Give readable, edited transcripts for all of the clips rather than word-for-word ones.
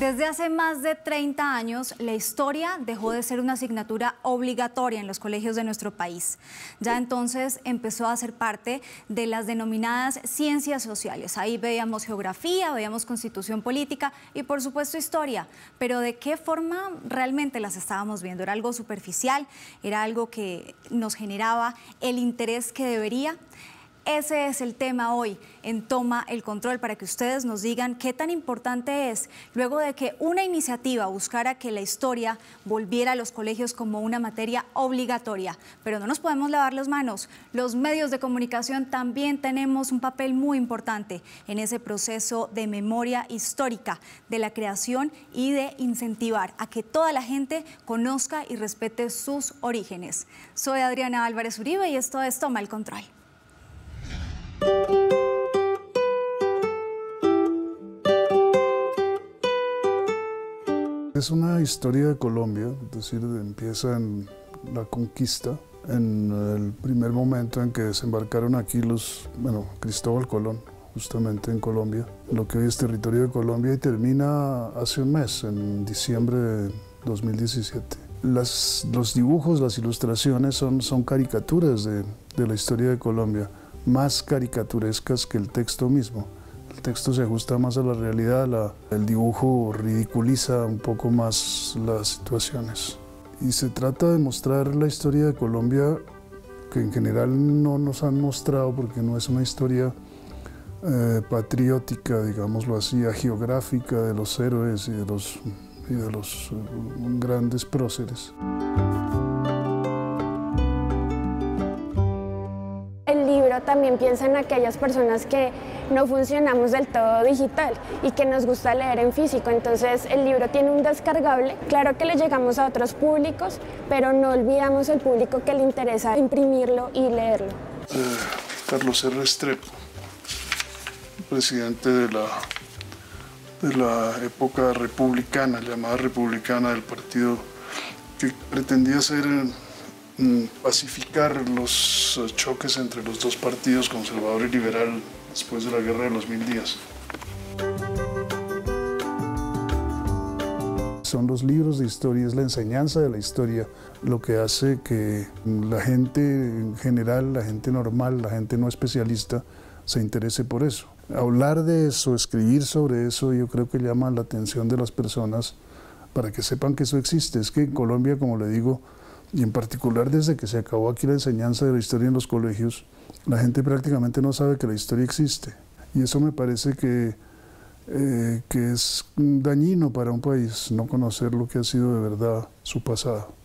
Desde hace más de 30 años, la historia dejó de ser una asignatura obligatoria en los colegios de nuestro país. Ya entonces empezó a ser parte de las denominadas ciencias sociales. Ahí veíamos geografía, veíamos constitución política y por supuesto historia. Pero ¿de qué forma realmente las estábamos viendo? ¿Era algo superficial? ¿Era algo que nos generaba el interés que debería? Ese es el tema hoy en Toma el Control, para que ustedes nos digan qué tan importante es, luego de que una iniciativa buscara que la historia volviera a los colegios como una materia obligatoria. Pero no nos podemos lavar las manos. Los medios de comunicación también tenemos un papel muy importante en ese proceso de memoria histórica, de la creación y de incentivar a que toda la gente conozca y respete sus orígenes. Soy Adriana Álvarez Uribe y esto es Toma el Control. Es una historia de Colombia, es decir, empieza en la conquista, en el primer momento en que desembarcaron aquí Cristóbal Colón, justamente en Colombia, lo que hoy es territorio de Colombia, y termina hace un mes, en diciembre de 2017. Los dibujos, las ilustraciones son caricaturas de la historia de Colombia, más caricaturescas que el texto mismo. El texto se ajusta más a la realidad, el dibujo ridiculiza un poco más las situaciones. Y se trata de mostrar la historia de Colombia, que en general no nos han mostrado porque no es una historia patriótica, digámoslo así, geográfica de los héroes y de los grandes próceres. También piensa en aquellas personas que no funcionamos del todo digital y que nos gusta leer en físico. Entonces el libro tiene un descargable. Claro que le llegamos a otros públicos, pero no olvidamos el público que le interesa imprimirlo y leerlo. Carlos R. Restrepo, presidente de la época republicana, llamada republicana, del partido que pretendía ser pacificar los choques entre los dos partidos, conservador y liberal, después de la Guerra de los 1000 días. Son los libros de historia, es la enseñanza de la historia lo que hace que la gente en general, la gente normal, la gente no especialista, se interese por eso. Hablar de eso, escribir sobre eso, yo creo que llama la atención de las personas para que sepan que eso existe. Es que en Colombia, como le digo, y en particular desde que se acabó aquí la enseñanza de la historia en los colegios, la gente prácticamente no sabe que la historia existe. Y eso me parece que es dañino para un país, no conocer lo que ha sido de verdad su pasado.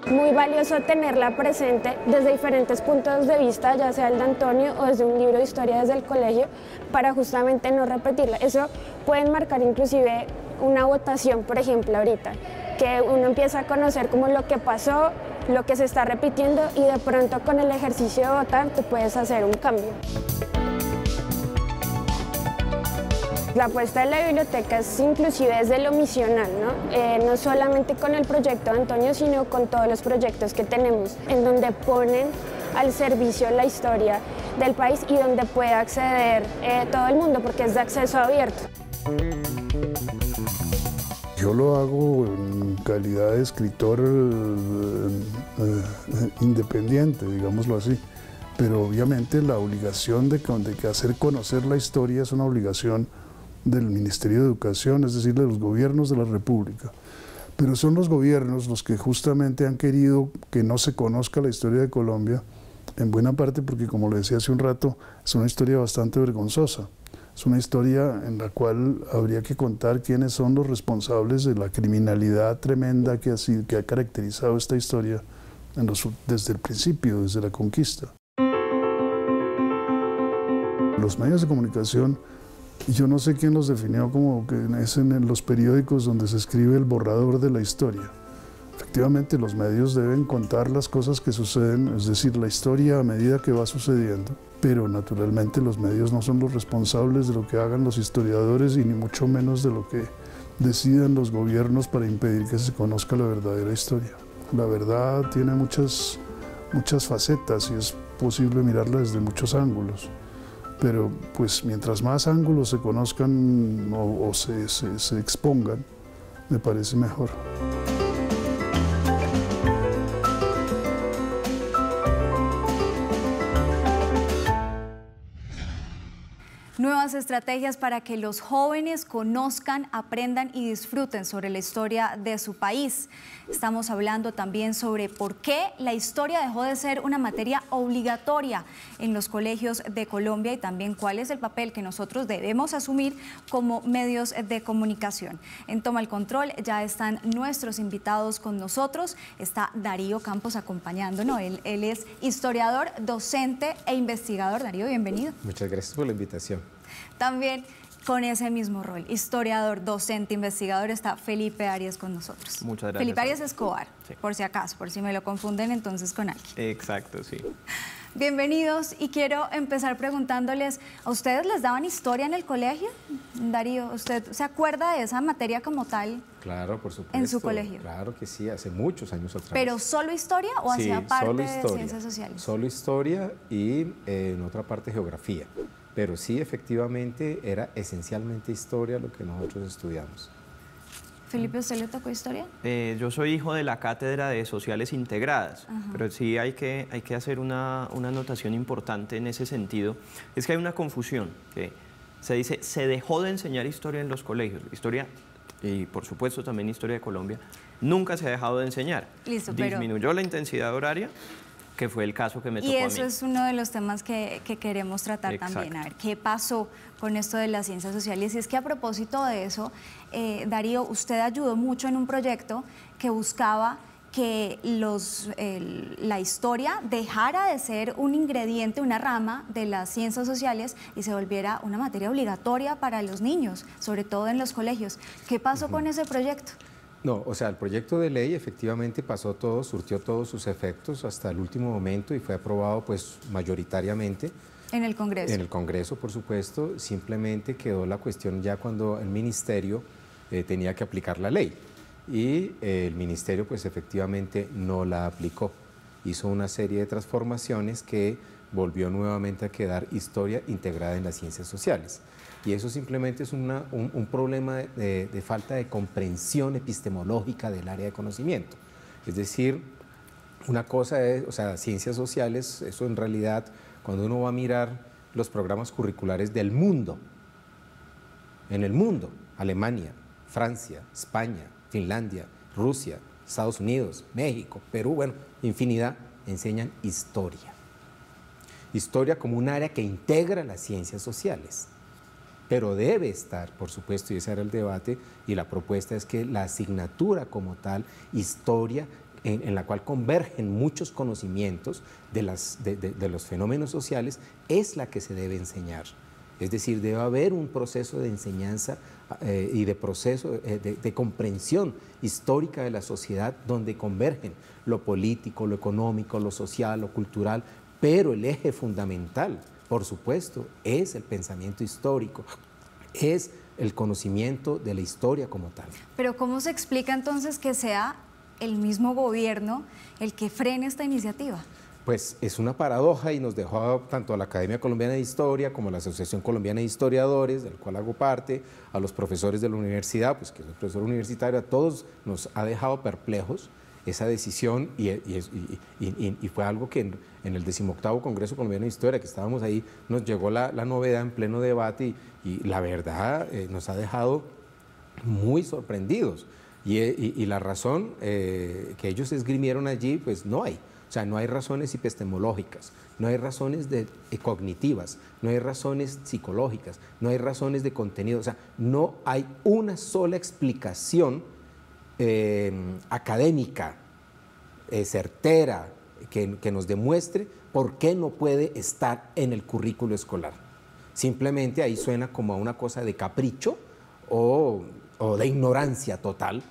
Muy valioso tenerla presente desde diferentes puntos de vista, ya sea el de Antonio o desde un libro de historia desde el colegio, para justamente no repetirla. Eso puede marcar inclusive una votación, por ejemplo, ahorita, que uno empieza a conocer como lo que pasó, lo que se está repitiendo, y de pronto con el ejercicio de votar tú puedes hacer un cambio. La apuesta de la biblioteca es inclusive desde lo misional, ¿no? No solamente con el proyecto de Antonio, sino con todos los proyectos que tenemos, en donde ponen al servicio la historia del país y donde puede acceder todo el mundo, porque es de acceso abierto. Yo lo hago en calidad de escritor independiente, digámoslo así, pero obviamente la obligación de hacer conocer la historia es una obligación del Ministerio de Educación, es decir, de los gobiernos de la República. Pero son los gobiernos los que justamente han querido que no se conozca la historia de Colombia, en buena parte porque, como le decía hace un rato, es una historia bastante vergonzosa. Es una historia en la cual habría que contar quiénes son los responsables de la criminalidad tremenda que ha caracterizado esta historia desde el principio, desde la conquista. Los medios de comunicación, yo no sé quién los definió como que es en los periódicos donde se escribe el borrador de la historia. Efectivamente, los medios deben contar las cosas que suceden, es decir, la historia a medida que va sucediendo, pero naturalmente los medios no son los responsables de lo que hagan los historiadores y ni mucho menos de lo que decidan los gobiernos para impedir que se conozca la verdadera historia. La verdad tiene muchas facetas y es posible mirarla desde muchos ángulos. Pero pues mientras más ángulos se conozcan o se expongan, me parece mejor. Nuevas estrategias para que los jóvenes conozcan, aprendan y disfruten sobre la historia de su país. Estamos hablando también sobre por qué la historia dejó de ser una materia obligatoria en los colegios de Colombia y también cuál es el papel que nosotros debemos asumir como medios de comunicación. En Toma el Control ya están nuestros invitados con nosotros. Está Darío Campos acompañándonos. Él es historiador, docente e investigador. Darío, bienvenido. Muchas gracias por la invitación. También con ese mismo rol, historiador, docente, investigador, está Felipe Arias con nosotros. Muchas gracias. Felipe Arias Escobar, sí. Por si acaso, por si me lo confunden entonces con alguien. Exacto, sí. Bienvenidos y quiero empezar preguntándoles, ¿a ustedes les daban historia en el colegio? Darío, ¿usted se acuerda de esa materia como tal? Claro, por supuesto. ¿En su colegio? Claro que sí, hace muchos años atrás. ¿Pero solo historia o sí, hacía parte solo de historia, ciencias sociales? Solo historia y en otra parte geografía. Pero sí, efectivamente, era esencialmente historia lo que nosotros estudiamos. Felipe, ¿usted le tocó historia? Yo soy hijo de la Cátedra de Sociales Integradas, Ajá. pero sí hay que hacer una anotación importante en ese sentido. Es que hay una confusión, que se dice, se dejó de enseñar historia en los colegios. Historia, y por supuesto también historia de Colombia, nunca se ha dejado de enseñar. Listo, Disminuyó la intensidad horaria, que fue el caso que me tocó a mí. Y eso es uno de los temas que queremos tratar Exacto. también, a ver qué pasó con esto de las ciencias sociales. Y es que a propósito de eso, Darío, usted ayudó mucho en un proyecto que buscaba que la historia dejara de ser un ingrediente, una rama de las ciencias sociales y se volviera una materia obligatoria para los niños, sobre todo en los colegios. ¿Qué pasó con ese proyecto? No, o sea, el proyecto de ley efectivamente pasó todo, surtió todos sus efectos hasta el último momento y fue aprobado pues mayoritariamente. En el Congreso. En el Congreso, por supuesto, simplemente quedó la cuestión ya cuando el Ministerio tenía que aplicar la ley y el Ministerio pues efectivamente no la aplicó. Hizo una serie de transformaciones que volvió nuevamente a quedar historia integrada en las ciencias sociales. Y eso simplemente es un problema de falta de comprensión epistemológica del área de conocimiento. Es decir, una cosa es, o sea, ciencias sociales, eso en realidad, cuando uno va a mirar los programas curriculares del mundo, en el mundo, Alemania, Francia, España, Finlandia, Rusia, Estados Unidos, México, Perú, bueno, infinidad, enseñan historia. Historia como un área que integra las ciencias sociales. Pero debe estar, por supuesto, y ese era el debate, y la propuesta es que la asignatura como tal, historia, en la cual convergen muchos conocimientos de los fenómenos sociales, es la que se debe enseñar. Es decir, debe haber un proceso de enseñanza y de proceso de comprensión histórica de la sociedad donde convergen lo político, lo económico, lo social, lo cultural, pero el eje fundamental, por supuesto, es el pensamiento histórico, es el conocimiento de la historia como tal. Pero ¿cómo se explica entonces que sea el mismo gobierno el que frene esta iniciativa? Pues es una paradoja y nos dejó tanto a la Academia Colombiana de Historia como a la Asociación Colombiana de Historiadores, del cual hago parte, a los profesores de la universidad, pues que soy profesor universitario, a todos nos ha dejado perplejos esa decisión y fue algo que en el 18º Congreso Colombiano de Historia, que estábamos ahí, nos llegó la novedad en pleno debate y la verdad nos ha dejado muy sorprendidos. Y la razón que ellos esgrimieron allí, pues no hay. O sea, no hay razones epistemológicas, no hay razones cognitivas, no hay razones psicológicas, no hay razones de contenido. O sea, no hay una sola explicación académica, certera, que nos demuestre por qué no puede estar en el currículo escolar. Simplemente ahí suena como a una cosa de capricho o de ignorancia total,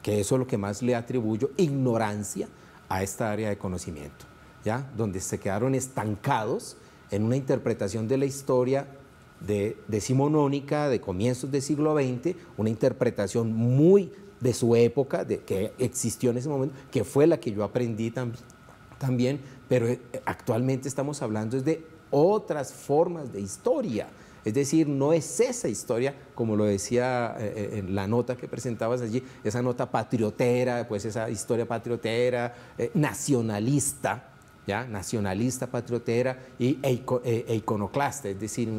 que eso es lo que más le atribuyo, ignorancia a esta área de conocimiento, ¿ya? Donde se quedaron estancados en una interpretación de la historia decimonónica de comienzos del siglo XX, una interpretación muy de su época, que existió en ese momento, que fue la que yo aprendí también, pero actualmente estamos hablando de otras formas de historia. Es decir, no es esa historia, como lo decía en la nota que presentabas allí, esa nota patriotera, pues esa historia patriotera, nacionalista, ¿ya? Nacionalista, patriotera e iconoclasta, es decir,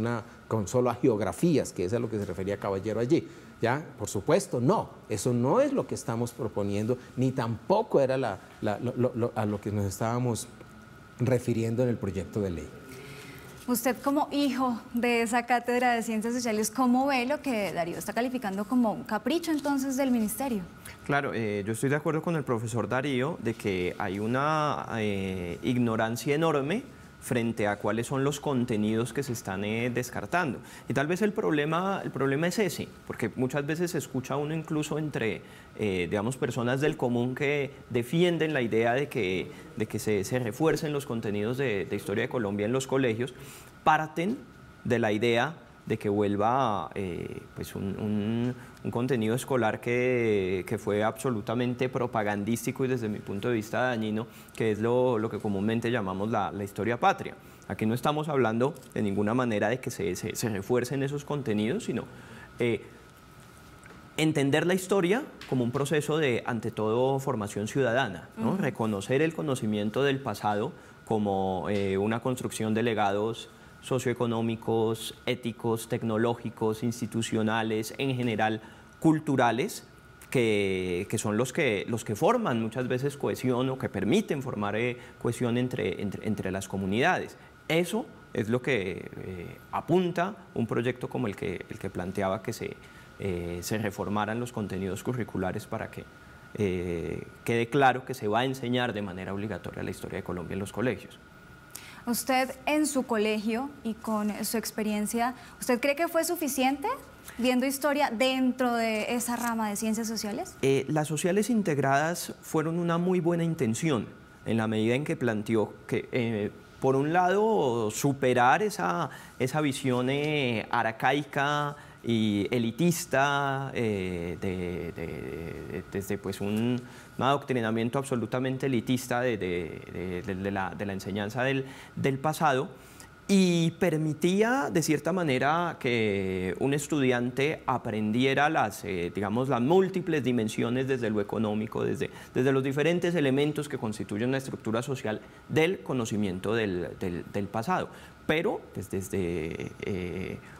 con solo geografías, que es a lo que se refería Caballero allí. ¿Ya? Por supuesto, no, eso no es lo que estamos proponiendo, ni tampoco era a lo que nos estábamos refiriendo en el proyecto de ley. Usted, como hijo de esa cátedra de Ciencias Sociales, ¿cómo ve lo que Darío está calificando como un capricho entonces del ministerio? Claro, yo estoy de acuerdo con el profesor Darío de que hay una ignorancia enorme frente a cuáles son los contenidos que se están descartando. Y tal vez el problema es ese, porque muchas veces se escucha uno incluso entre, digamos, personas del común que defienden la idea de que se refuercen los contenidos de historia de Colombia en los colegios, parten de la idea de que vuelva pues un contenido escolar que fue absolutamente propagandístico y desde mi punto de vista dañino, que es lo que comúnmente llamamos la historia patria. Aquí no estamos hablando de ninguna manera de que se refuercen esos contenidos, sino entender la historia como un proceso de, ante todo, formación ciudadana, ¿no? Reconocer el conocimiento del pasado como una construcción de legados socioeconómicos, éticos, tecnológicos, institucionales, en general culturales, que son los que forman muchas veces cohesión o que permiten formar cohesión entre las comunidades. Eso es lo que apunta un proyecto como el que planteaba que se reformaran los contenidos curriculares para que quede claro que se va a enseñar de manera obligatoria la historia de Colombia en los colegios. Usted, en su colegio y con su experiencia, ¿usted cree que fue suficiente viendo historia dentro de esa rama de ciencias sociales? Las sociales integradas fueron una muy buena intención en la medida en que planteó que, por un lado, superar esa visión arcaica y elitista desde pues un adoctrinamiento absolutamente elitista de la enseñanza del pasado, y permitía de cierta manera que un estudiante aprendiera digamos, las múltiples dimensiones desde lo económico, desde los diferentes elementos que constituyen la estructura social del conocimiento del pasado, pero pues, desde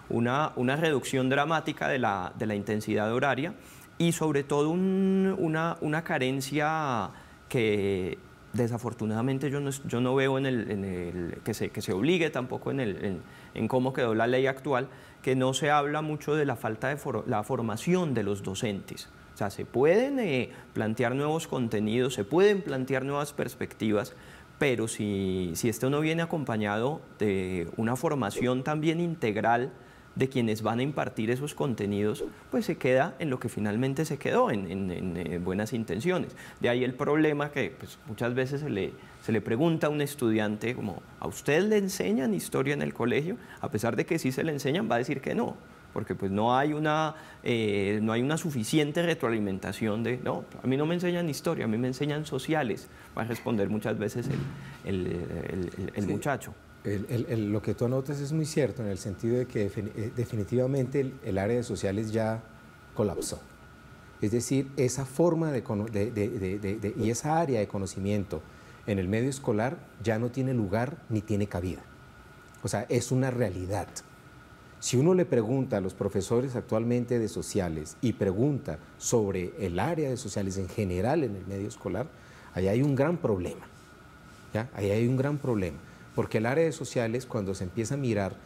una reducción dramática de la intensidad horaria y sobre todo una carencia que desafortunadamente yo no veo que se obligue tampoco en cómo quedó la ley actual, que no se habla mucho de la falta de la formación de los docentes. O sea, se pueden plantear nuevos contenidos, se pueden plantear nuevas perspectivas, pero si esto no viene acompañado de una formación también integral de quienes van a impartir esos contenidos, pues se queda en lo que finalmente se quedó, en buenas intenciones. De ahí el problema que pues, muchas veces se le pregunta a un estudiante como, ¿a usted le enseñan historia en el colegio? A pesar de que sí se le enseñan, va a decir que no, porque pues no hay una suficiente retroalimentación de, no, a mí no me enseñan historia, a mí me enseñan sociales, va a responder muchas veces el muchacho. Lo que tú anotas es muy cierto en el sentido de que definitivamente el área de sociales ya colapsó. Es decir, esa forma y esa área de conocimiento en el medio escolar ya no tiene lugar ni tiene cabida. O sea, es una realidad. Si uno le pregunta a los profesores actualmente de sociales y pregunta sobre el área de sociales en general en el medio escolar, ahí hay un gran problema. ¿Ya? Ahí hay un gran problema. Porque el área de sociales, cuando se empieza a mirar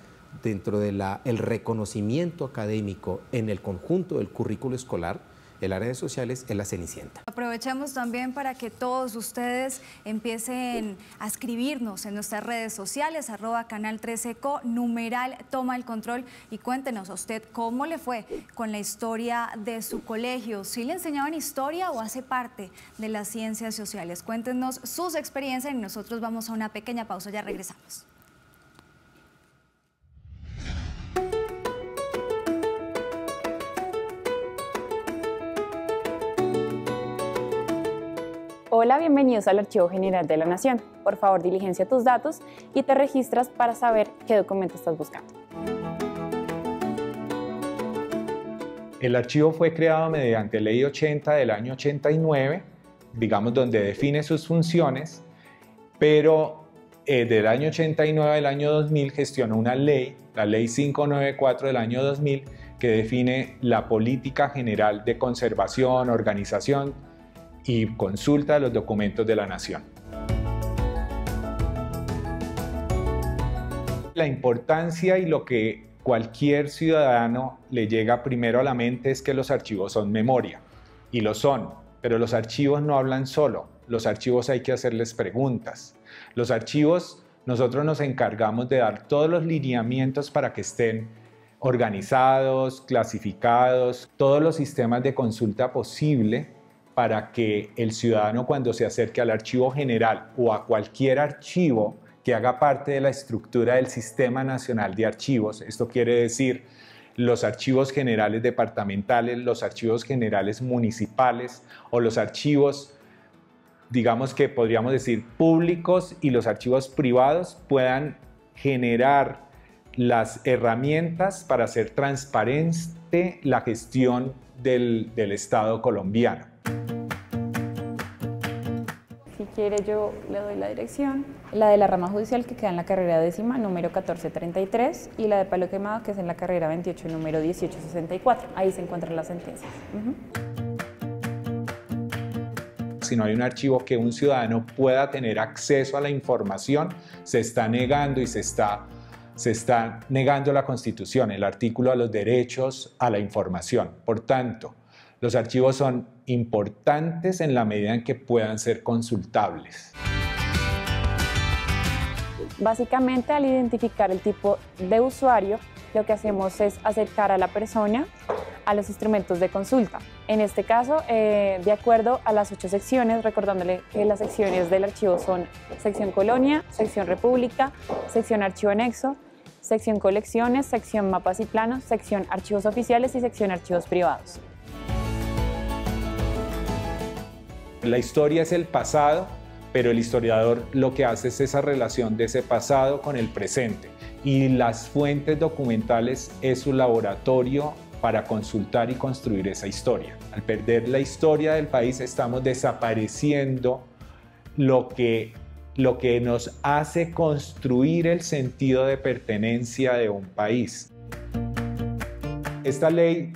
dentro de el reconocimiento académico en el conjunto del currículo escolar, el área de sociales es la cenicienta. Aprovechemos también para que todos ustedes empiecen a escribirnos en nuestras redes sociales, @canal 13co, #toma el control, y cuéntenos a usted cómo le fue con la historia de su colegio. ¿Sí le enseñaban historia o hace parte de las ciencias sociales? Cuéntenos sus experiencias y nosotros vamos a una pequeña pausa, ya regresamos. Hola, bienvenidos al Archivo General de la Nación. Por favor, diligencia tus datos y te registras para saber qué documento estás buscando. El archivo fue creado mediante Ley 80 del año 89, digamos, donde define sus funciones, pero del año 89 al año 2000 gestionó una ley, la Ley 594 del año 2000, que define la política general de conservación, organización y consulta de los documentos de la nación. La importancia y lo que cualquier ciudadano le llega primero a la mente es que los archivos son memoria, y lo son, pero los archivos no hablan solo, los archivos hay que hacerles preguntas. Los archivos, nosotros nos encargamos de dar todos los lineamientos para que estén organizados, clasificados, todos los sistemas de consulta posible para que el ciudadano, cuando se acerque al archivo general o a cualquier archivo que haga parte de la estructura del Sistema Nacional de Archivos, esto quiere decir los archivos generales departamentales, los archivos generales municipales o los archivos, digamos que podríamos decir públicos, y los archivos privados, puedan generar las herramientas para hacer transparente la gestión del Estado colombiano. Si quiere, yo le doy la dirección, la de la rama judicial, que queda en la carrera 10ª, número 1433, y la de Palo Quemado, que es en la carrera 28, número 1864. Ahí se encuentran las sentencias. Si no hay un archivo que un ciudadano pueda tener acceso a la información, se está negando y se está negando la Constitución, el artículo a los derechos a la información. Por tanto, los archivos son importantes en la medida en que puedan ser consultables. Básicamente, al identificar el tipo de usuario, lo que hacemos es acercar a la persona a los instrumentos de consulta. En este caso, de acuerdo a las 8 secciones, recordándole que las secciones del archivo son sección Colonia, sección República, sección Archivo Anexo, sección Colecciones, sección Mapas y Planos, sección Archivos Oficiales y sección Archivos Privados. La historia es el pasado, pero el historiador lo que hace es esa relación de ese pasado con el presente, y las fuentes documentales es su laboratorio para consultar y construir esa historia. Al perder la historia del país, estamos desapareciendo lo que nos hace construir el sentido de pertenencia de un país. Esta ley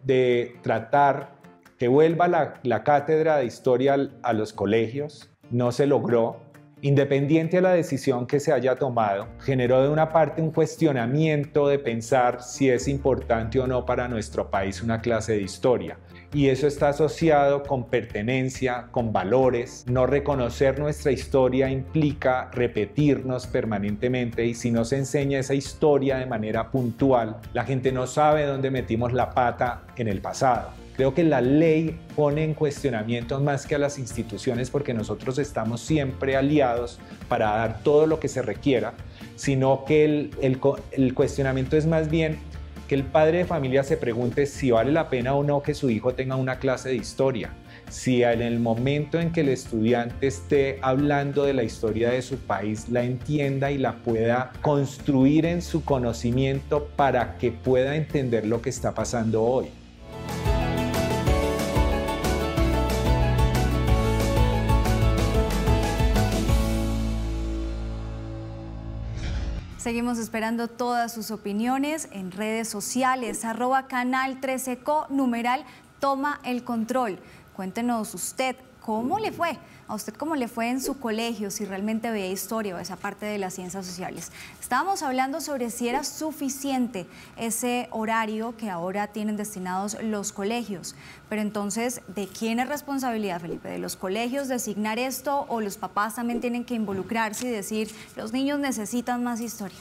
de tratar que vuelva la cátedra de historia a los colegios no se logró. Independiente de la decisión que se haya tomado, generó de una parte un cuestionamiento de pensar si es importante o no para nuestro país una clase de historia. Y eso está asociado con pertenencia, con valores. No reconocer nuestra historia implica repetirnos permanentemente, y si no se enseña esa historia de manera puntual, la gente no sabe dónde metimos la pata en el pasado. Creo que la ley pone en cuestionamiento más que a las instituciones, porque nosotros estamos siempre aliados para dar todo lo que se requiera, sino que el cuestionamiento es más bien que el padre de familia se pregunte si vale la pena o no que su hijo tenga una clase de historia. Si en el momento en que el estudiante esté hablando de la historia de su país, la entienda y la pueda construir en su conocimiento para que pueda entender lo que está pasando hoy. Seguimos esperando todas sus opiniones en redes sociales, @canal13co, numeral Toma el Control. Cuéntenos usted, ¿cómo le fue? ¿A usted cómo le fue en su colegio? Si realmente veía historia o esa parte de las ciencias sociales. Estábamos hablando sobre si era suficiente ese horario que ahora tienen destinados los colegios. Pero entonces, ¿de quién es responsabilidad, Felipe? ¿De los colegios designar esto, o los papás también tienen que involucrarse y decir, los niños necesitan más historia?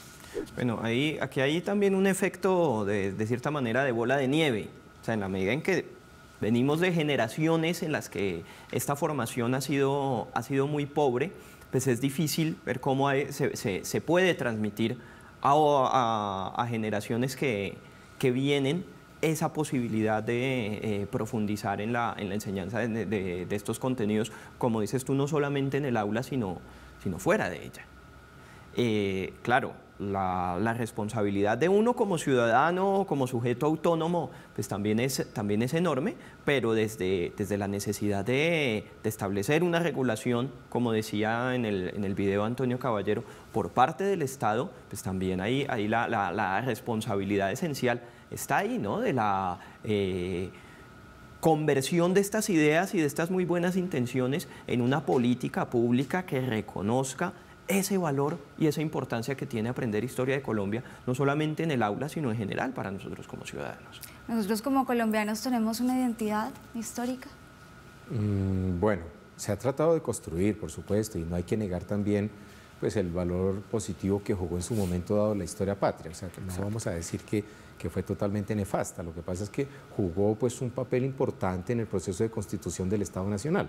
Bueno, aquí hay también un efecto de cierta manera de bola de nieve. O sea, en la medida en que venimos de generaciones en las que esta formación ha sido muy pobre, pues es difícil ver cómo se puede transmitir a generaciones que vienen esa posibilidad de profundizar en la enseñanza de estos contenidos, como dices tú, no solamente en el aula, sino fuera de ella. Claro, la responsabilidad de uno como ciudadano, como sujeto autónomo, pues también es enorme, pero desde la necesidad de establecer una regulación, como decía en el video Antonio Caballero, por parte del Estado, pues también ahí la responsabilidad esencial está ahí, ¿no? De la conversión de estas ideas y de estas muy buenas intenciones en una política pública que reconozca ese valor y esa importancia que tiene aprender historia de Colombia, no solamente en el aula, sino en general para nosotros como ciudadanos. ¿Nosotros como colombianos tenemos una identidad histórica? Bueno, se ha tratado de construir, por supuesto, y no hay que negar también pues, el valor positivo que jugó en su momento dado la historia patria. O sea, que no vamos a decir que fue totalmente nefasta. Lo que pasa es que jugó pues, un papel importante en el proceso de constitución del Estado Nacional.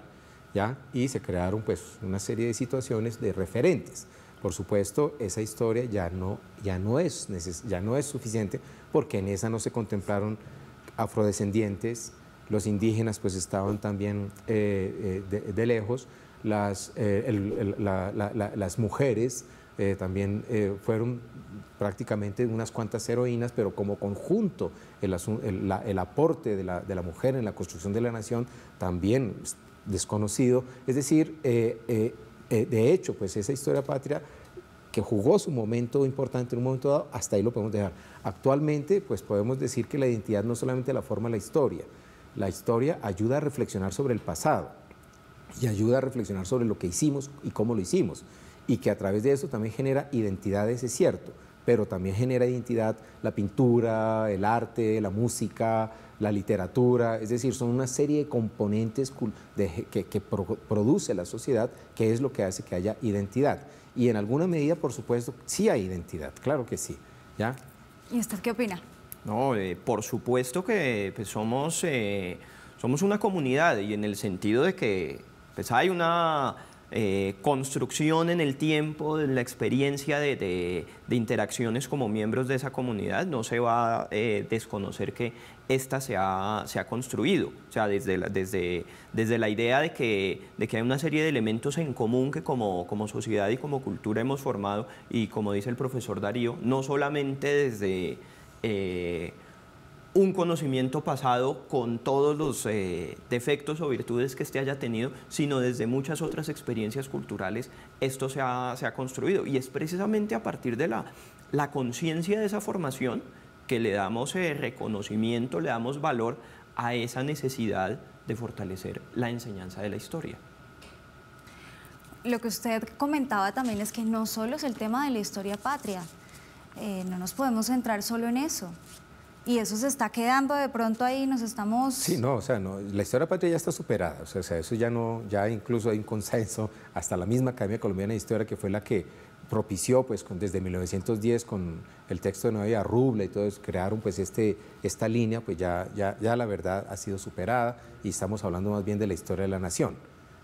¿Ya? Y se crearon pues, una serie de situaciones de referentes. Por supuesto, esa historia ya no es suficiente porque en esa no se contemplaron afrodescendientes, los indígenas pues estaban también de lejos, las mujeres también fueron prácticamente unas cuantas heroínas, pero como conjunto el aporte de la mujer en la construcción de la nación también desconocido. Es decir, de hecho, pues esa historia patria que jugó su momento importante en un momento dado, hasta ahí lo podemos dejar. Actualmente, pues podemos decir que la identidad no solamente la forma la historia ayuda a reflexionar sobre el pasado y ayuda a reflexionar sobre lo que hicimos y cómo lo hicimos, y que a través de eso también genera identidades, es cierto, pero también genera identidad la pintura, el arte, la música, la literatura, es decir, son una serie de componentes que produce la sociedad, que es lo que hace que haya identidad. Y en alguna medida, por supuesto, sí hay identidad, claro que sí. ¿Ya? ¿Y usted qué opina? No, por supuesto que pues, somos una comunidad, y en el sentido de que pues, hay una construcción en el tiempo, de la experiencia de interacciones como miembros de esa comunidad, no se va a desconocer que esta se ha construido, o sea, desde la idea de que hay una serie de elementos en común que como sociedad y como cultura hemos formado, y como dice el profesor Darío, no solamente desde un conocimiento pasado con todos los defectos o virtudes que éste haya tenido, sino desde muchas otras experiencias culturales, esto se ha construido. Y es precisamente a partir de la conciencia de esa formación que le damos reconocimiento, le damos valor a esa necesidad de fortalecer la enseñanza de la historia. Lo que usted comentaba también es que no solo es el tema de la historia patria, no nos podemos centrar solo en eso. Y eso se está quedando de pronto ahí, nos estamos... Sí, no, o sea, no, la historia patria ya está superada, o sea, eso ya no, ya incluso hay un consenso, hasta la misma Academia Colombiana de Historia, que fue la que propició, pues, desde 1910, con el texto de Noé Rubla y todo eso, crearon, pues, esta línea, pues, ya la verdad ha sido superada, y estamos hablando más bien de la historia de la nación,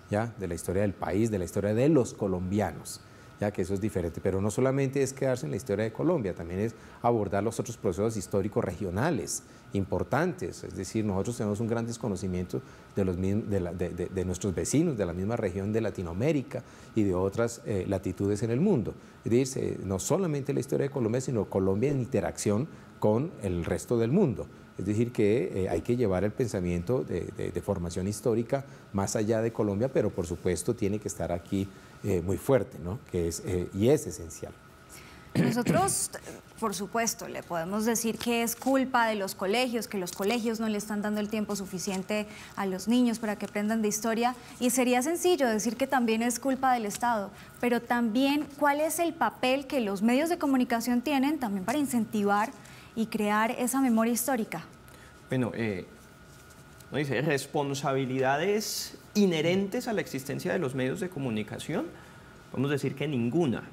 ¿ya? De la historia del país, de la historia de los colombianos. Ya que eso es diferente, pero no solamente es quedarse en la historia de Colombia, también es abordar los otros procesos históricos regionales importantes, es decir, nosotros tenemos un gran desconocimiento de nuestros vecinos, de la misma región de Latinoamérica y de otras latitudes en el mundo. Es decir, no solamente la historia de Colombia, sino Colombia en interacción con el resto del mundo. Es decir, que hay que llevar el pensamiento de formación histórica más allá de Colombia, pero por supuesto tiene que estar aquí muy fuerte, ¿no? Y es esencial. Nosotros, por supuesto, le podemos decir que es culpa de los colegios, que los colegios no le están dando el tiempo suficiente a los niños para que aprendan de historia, y sería sencillo decir que también es culpa del Estado, pero también cuál es el papel que los medios de comunicación tienen también para incentivar y crear esa memoria histórica. Bueno, ¿no dice responsabilidades inherentes a la existencia de los medios de comunicación? Podemos decir que ninguna.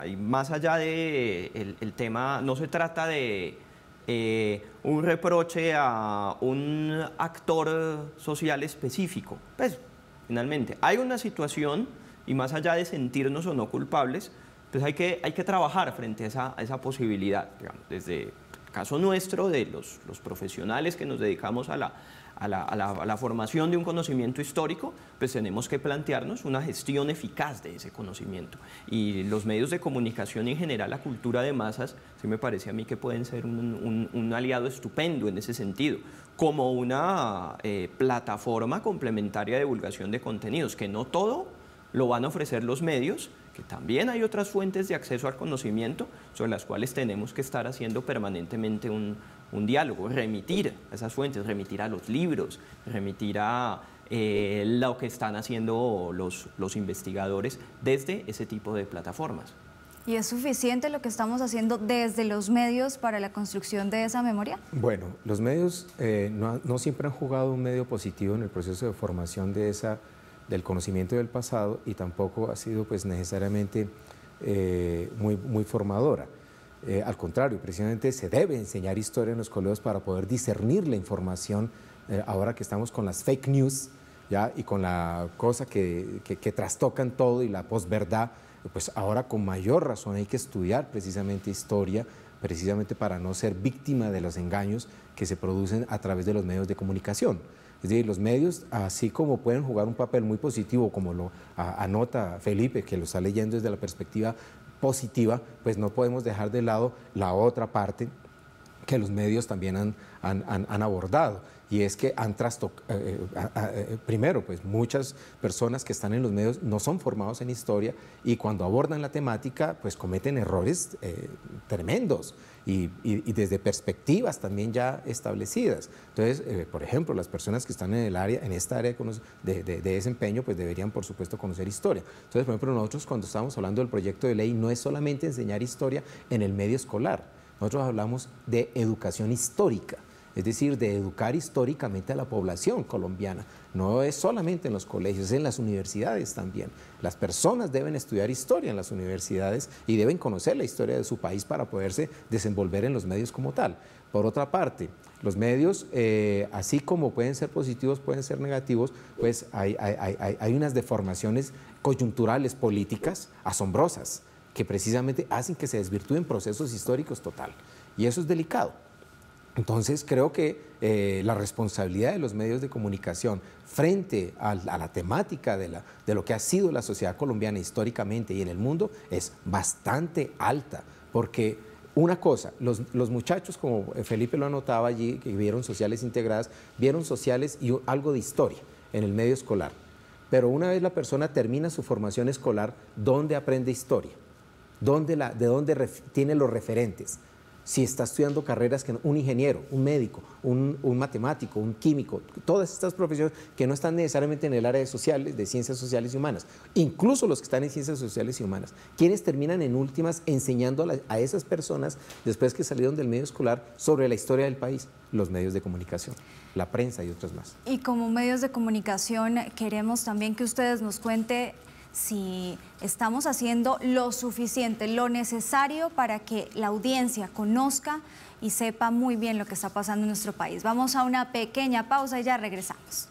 Y más allá del tema, no se trata de un reproche a un actor social específico. Pues, finalmente, hay una situación, y más allá de sentirnos o no culpables, pues hay que trabajar frente a esa posibilidad, digamos, desde caso nuestro, de los profesionales que nos dedicamos a la formación de un conocimiento histórico, pues tenemos que plantearnos una gestión eficaz de ese conocimiento. Y los medios de comunicación y en general la cultura de masas, sí me parece a mí que pueden ser un aliado estupendo en ese sentido, como una plataforma complementaria de divulgación de contenidos, que no todo lo van a ofrecer los medios, que también hay otras fuentes de acceso al conocimiento sobre las cuales tenemos que estar haciendo permanentemente un diálogo, remitir a esas fuentes, remitir a los libros, remitir a lo que están haciendo los investigadores desde ese tipo de plataformas. ¿Y es suficiente lo que estamos haciendo desde los medios para la construcción de esa memoria? Bueno, los medios no siempre han jugado un medio positivo en el proceso de formación del conocimiento del pasado, y tampoco ha sido pues necesariamente muy formadora. Al contrario, precisamente se debe enseñar historia en los colegios para poder discernir la información, ahora que estamos con las fake news, ¿ya? Y con la cosa que trastocan todo y la posverdad, pues ahora con mayor razón hay que estudiar precisamente historia, precisamente para no ser víctima de los engaños que se producen a través de los medios de comunicación. Es decir, los medios, así como pueden jugar un papel muy positivo, como lo anota Felipe, que lo está leyendo desde la perspectiva positiva, pues no podemos dejar de lado la otra parte que los medios también han abordado, y es que han trastocado, primero, pues muchas personas que están en los medios no son formados en historia, y cuando abordan la temática, pues cometen errores tremendos, y desde perspectivas también ya establecidas. Entonces, por ejemplo, las personas que están en esta área de desempeño, pues deberían, por supuesto, conocer historia. Entonces, por ejemplo, nosotros cuando estamos hablando del proyecto de ley, no es solamente enseñar historia en el medio escolar, nosotros hablamos de educación histórica, es decir, de educar históricamente a la población colombiana. No es solamente en los colegios, es en las universidades también. Las personas deben estudiar historia en las universidades y deben conocer la historia de su país para poderse desenvolver en los medios como tal. Por otra parte, los medios, así como pueden ser positivos, pueden ser negativos, pues hay unas deformaciones coyunturales políticas asombrosas que precisamente hacen que se desvirtúen procesos históricos total. Y eso es delicado. Entonces, creo que la responsabilidad de los medios de comunicación frente a la temática de lo que ha sido la sociedad colombiana históricamente y en el mundo es bastante alta, porque una cosa, los muchachos, como Felipe lo anotaba allí, que vieron sociales integradas, vieron sociales y algo de historia en el medio escolar, pero una vez la persona termina su formación escolar, ¿dónde aprende historia? ¿De dónde tiene los referentes? Si está estudiando carreras que un ingeniero, un médico, un matemático, un químico, todas estas profesiones que no están necesariamente en el área de ciencias sociales y humanas, incluso los que están en ciencias sociales y humanas, quienes terminan en últimas enseñando a esas personas, después que salieron del medio escolar, sobre la historia del país, los medios de comunicación, la prensa y otros más. Y como medios de comunicación queremos también que ustedes nos cuente si estamos haciendo lo suficiente, lo necesario para que la audiencia conozca y sepa muy bien lo que está pasando en nuestro país. Vamos a una pequeña pausa y ya regresamos.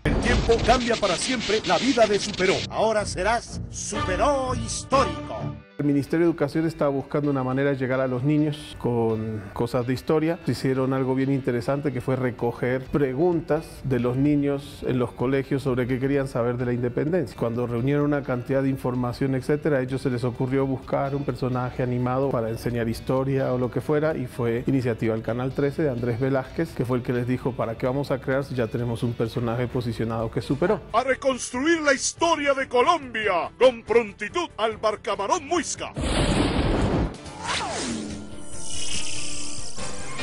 El tiempo cambia para siempre la vida de Superó. Ahora serás Superó histórico. El Ministerio de Educación está buscando una manera de llegar a los niños con cosas de historia. Hicieron algo bien interesante, que fue recoger preguntas de los niños en los colegios sobre qué querían saber de la independencia. Cuando reunieron una cantidad de información, etcétera, a ellos se les ocurrió buscar un personaje animado para enseñar historia o lo que fuera, y fue iniciativa del Canal 13 de Andrés Velázquez, que fue el que les dijo: ¿para qué vamos a crear si ya tenemos un personaje posicionado que superó? A reconstruir la historia de Colombia con prontitud al Barcamarón Muisca.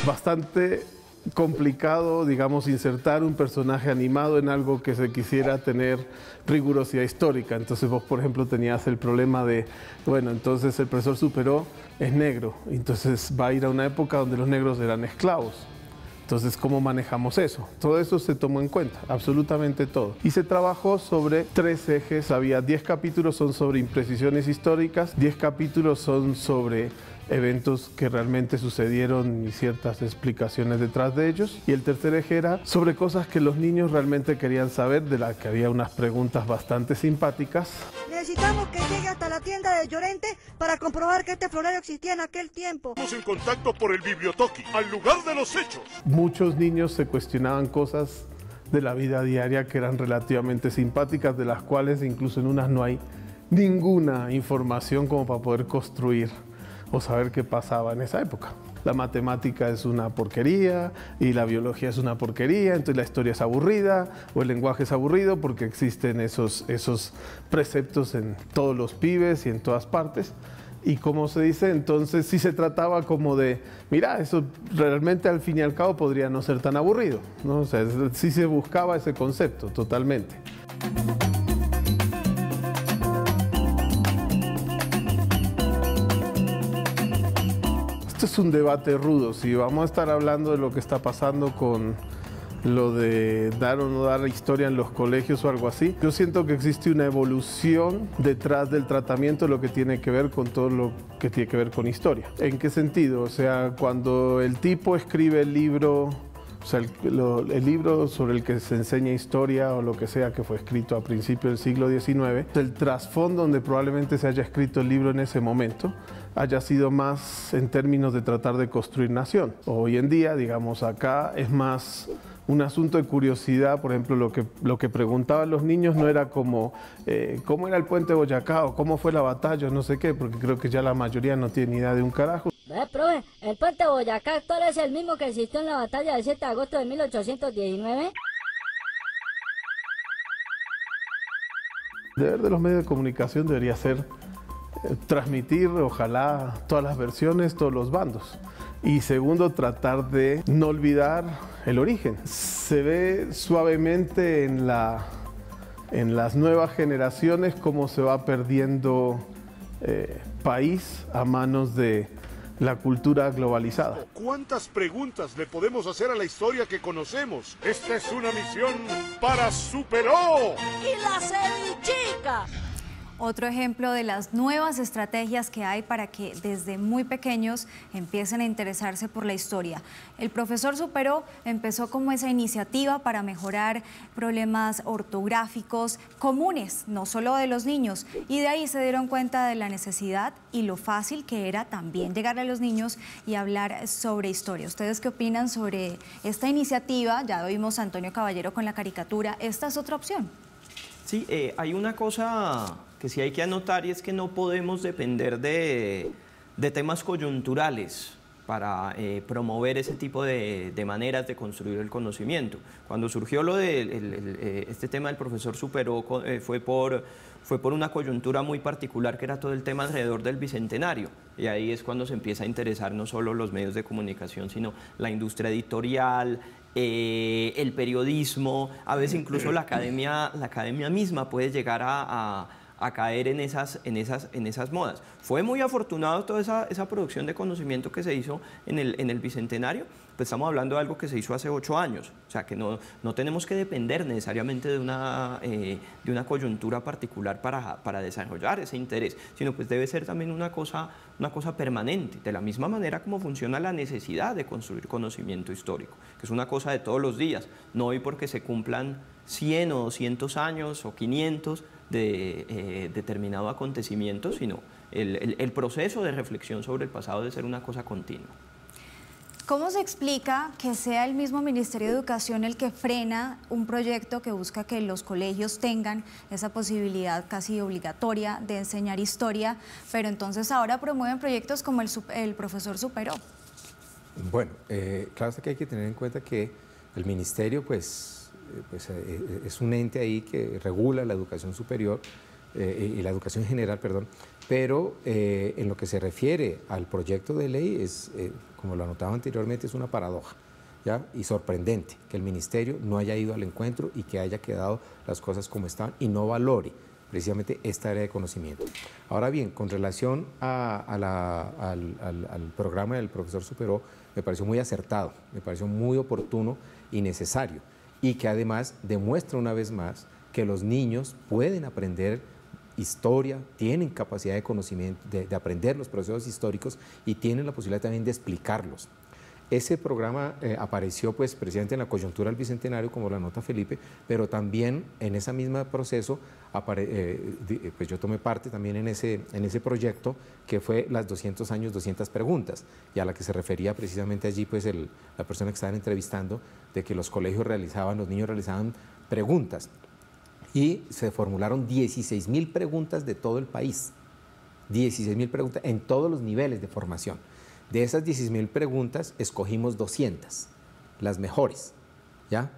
Bastante complicado, digamos, insertar un personaje animado en algo que se quisiera tener rigurosidad histórica. Entonces vos, por ejemplo, tenías el problema de, bueno, entonces el profesor Superó es negro, entonces va a ir a una época donde los negros eran esclavos. Entonces, ¿cómo manejamos eso? Todo eso se tomó en cuenta, absolutamente todo. Y se trabajó sobre 3 ejes. Había 10 capítulos, son sobre imprecisiones históricas, 10 capítulos son sobre eventos que realmente sucedieron y ciertas explicaciones detrás de ellos. Y el tercer eje era sobre cosas que los niños realmente querían saber, de las que había unas preguntas bastante simpáticas. Necesitamos que llegue hasta la tienda de Llorente para comprobar que este florero existía en aquel tiempo. Estamos en contacto por el Bibliotoki, al lugar de los hechos. Muchos niños se cuestionaban cosas de la vida diaria que eran relativamente simpáticas, de las cuales incluso en unas no hay ninguna información como para poder construir o saber qué pasaba en esa época. La matemática es una porquería y la biología es una porquería, entonces la historia es aburrida o el lenguaje es aburrido porque existen esos preceptos en todos los pibes y en todas partes. Y como se dice, entonces sí se trataba como de, mira, eso realmente al fin y al cabo podría no ser tan aburrido, ¿no? O sea, sí se buscaba ese concepto totalmente. Esto es un debate rudo. Si vamos a estar hablando de lo que está pasando con lo de dar o no dar historia en los colegios o algo así, yo siento que existe una evolución detrás del tratamiento de lo que tiene que ver con todo lo que tiene que ver con historia. ¿En qué sentido? O sea, cuando el tipo escribe el libro, o sea, el libro sobre el que se enseña historia o lo que sea que fue escrito a principios del siglo XIX, el trasfondo donde probablemente se haya escrito el libro en ese momento haya sido más en términos de tratar de construir nación. Hoy en día, digamos, acá es más un asunto de curiosidad. Por ejemplo, lo que preguntaban los niños no era como cómo era el puente de Boyacá o cómo fue la batalla o no sé qué, porque creo que ya la mayoría no tiene ni idea de un carajo. Profe, ¿el puente de Boyacá actual es el mismo que existió en la batalla del 7 de agosto de 1819? El deber de los medios de comunicación debería ser transmitir, ojalá, todas las versiones, todos los bandos. Y segundo, tratar de no olvidar el origen. Se ve suavemente en las nuevas generaciones cómo se va perdiendo país a manos de la cultura globalizada. ¿Cuántas preguntas le podemos hacer a la historia que conocemos? Esta es una misión para Super-O. ¡Y la cevichica! Otro ejemplo de las nuevas estrategias que hay para que desde muy pequeños empiecen a interesarse por la historia. El profesor Super-O empezó como esa iniciativa para mejorar problemas ortográficos comunes, no solo de los niños, y de ahí se dieron cuenta de la necesidad y lo fácil que era también llegarle a los niños y hablar sobre historia. ¿Ustedes qué opinan sobre esta iniciativa? Ya vimos a Antonio Caballero con la caricatura. ¿Esta es otra opción? Sí, hay una cosa que sí hay que anotar y es que no podemos depender de temas coyunturales para promover ese tipo de maneras de construir el conocimiento. Cuando surgió lo de este tema del profesor Super-O fue por una coyuntura muy particular que era todo el tema alrededor del Bicentenario. Y ahí es cuando se empieza a interesar no solo los medios de comunicación, sino la industria editorial, el periodismo, a veces incluso la academia misma puede llegar a caer en esas modas. Fue muy afortunado toda esa producción de conocimiento que se hizo en el Bicentenario, pues estamos hablando de algo que se hizo hace 8 años, o sea que no tenemos que depender necesariamente de una coyuntura particular para desarrollar ese interés, sino pues debe ser también una cosa permanente, de la misma manera como funciona la necesidad de construir conocimiento histórico, que es una cosa de todos los días, no hoy porque se cumplan 100 o 200 años o 500 de determinado acontecimiento, sino el proceso de reflexión sobre el pasado debe ser una cosa continua. ¿Cómo se explica que sea el mismo Ministerio de Educación el que frena un proyecto que busca que los colegios tengan esa posibilidad casi obligatoria de enseñar historia, pero entonces ahora promueven proyectos como el profesor Super-O? Bueno, claro que hay que tener en cuenta que el Ministerio pues es un ente ahí que regula la educación superior y la educación general, perdón, pero en lo que se refiere al proyecto de ley es, como lo anotaba anteriormente, es una paradoja, ¿ya? Y sorprendente que el Ministerio no haya ido al encuentro y que haya quedado las cosas como están y no valore precisamente esta área de conocimiento. Ahora bien, con relación al programa del profesor Super-O, me pareció muy acertado, me pareció muy oportuno y necesario, y que además demuestra una vez más que los niños pueden aprender historia, tienen capacidad de conocimiento, de aprender los procesos históricos y tienen la posibilidad también de explicarlos. Ese programa apareció pues precisamente en la coyuntura del Bicentenario, como la nota Felipe, pero también en ese mismo proceso, pues yo tomé parte también en ese proyecto que fue las 200 años, 200 preguntas, y a la que se refería precisamente allí pues la persona que estaban entrevistando, de que los colegios los niños realizaban preguntas, y se formularon 16.000 preguntas de todo el país, 16.000 preguntas en todos los niveles de formación. De esas 16.000 preguntas, escogimos 200, las mejores, ¿ya?